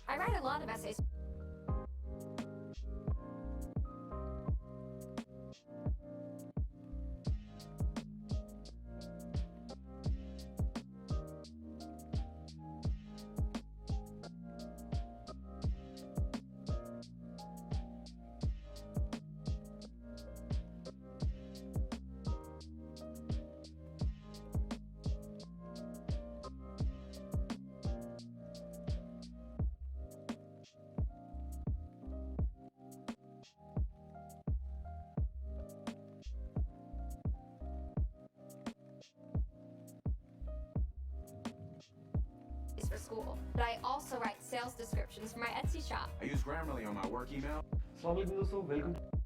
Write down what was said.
I write a lot of essays. For school, but I also write sales descriptions for my Etsy shop. I use Grammarly on my work email. Assalamualaikum दोस्तों, welcome